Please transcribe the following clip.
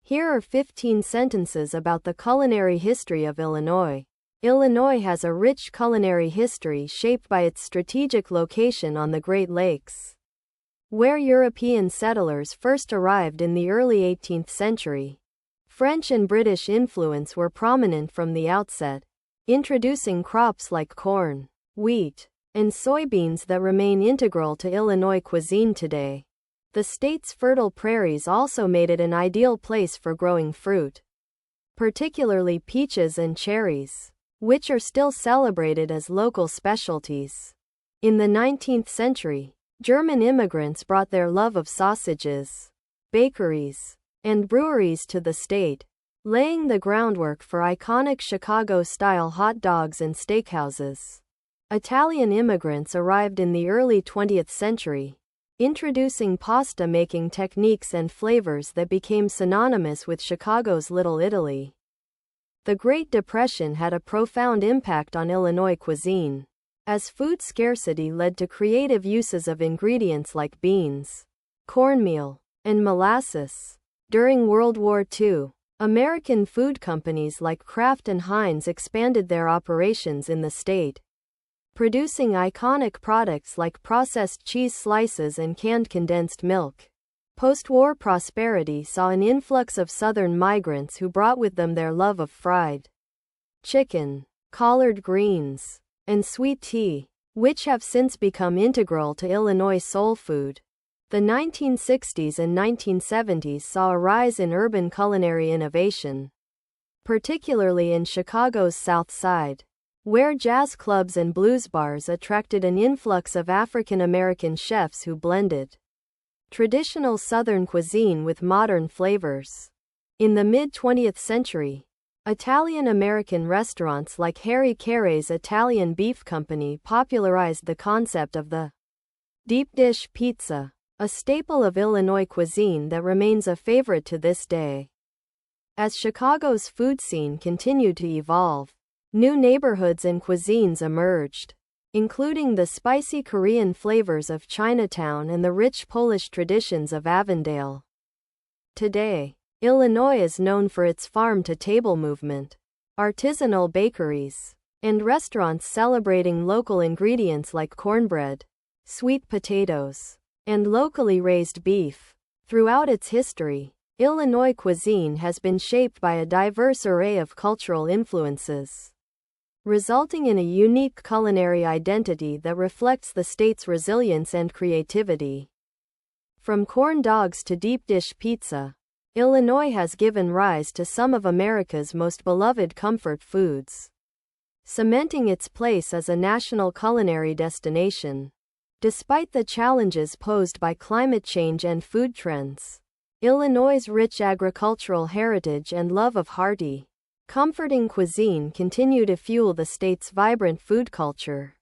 Here are 15 sentences about the culinary history of Illinois. Illinois has a rich culinary history shaped by its strategic location on the Great Lakes, where European settlers first arrived in the early 18th century. French and British influence were prominent from the outset, introducing crops like corn, wheat, and soybeans that remain integral to Illinois cuisine today. The state's fertile prairies also made it an ideal place for growing fruit, particularly peaches and cherries, which are still celebrated as local specialties. In the 19th century, German immigrants brought their love of sausages, bakeries, and breweries to the state, laying the groundwork for iconic Chicago-style hot dogs and steakhouses. Italian immigrants arrived in the early 20th century, introducing pasta-making techniques and flavors that became synonymous with Chicago's Little Italy. The Great Depression had a profound impact on Illinois cuisine, as food scarcity led to creative uses of ingredients like beans, cornmeal, and molasses. During World War II, American food companies like Kraft and Heinz expanded their operations in the state, producing iconic products like processed cheese slices and canned condensed milk. Post-war prosperity saw an influx of southern migrants who brought with them their love of fried chicken, collard greens, and sweet tea, which have since become integral to Illinois soul food. The 1960s and 1970s saw a rise in urban culinary innovation, particularly in Chicago's South Side, where jazz clubs and blues bars attracted an influx of African American chefs who blended traditional Southern cuisine with modern flavors. In the mid-20th century, Italian-American restaurants like Caray's Italian Beef Company popularized the concept of the deep dish pizza, a staple of Illinois cuisine that remains a favorite to this day. As Chicago's food scene continued to evolve, new neighborhoods and cuisines emerged, including the spicy Korean flavors of Chinatown and the rich Polish traditions of Avondale. Today, Illinois is known for its farm-to-table movement, artisanal bakeries, and restaurants celebrating local ingredients like cornbread, sweet potatoes, and locally raised beef. Throughout its history, Illinois cuisine has been shaped by a diverse array of cultural influences, resulting in a unique culinary identity that reflects the state's resilience and creativity. From corn dogs to deep dish pizza, Illinois has given rise to some of America's most beloved comfort foods, cementing its place as a national culinary destination. Despite the challenges posed by climate change and food trends, Illinois' rich agricultural heritage and love of hearty, comforting cuisine continue to fuel the state's vibrant food culture.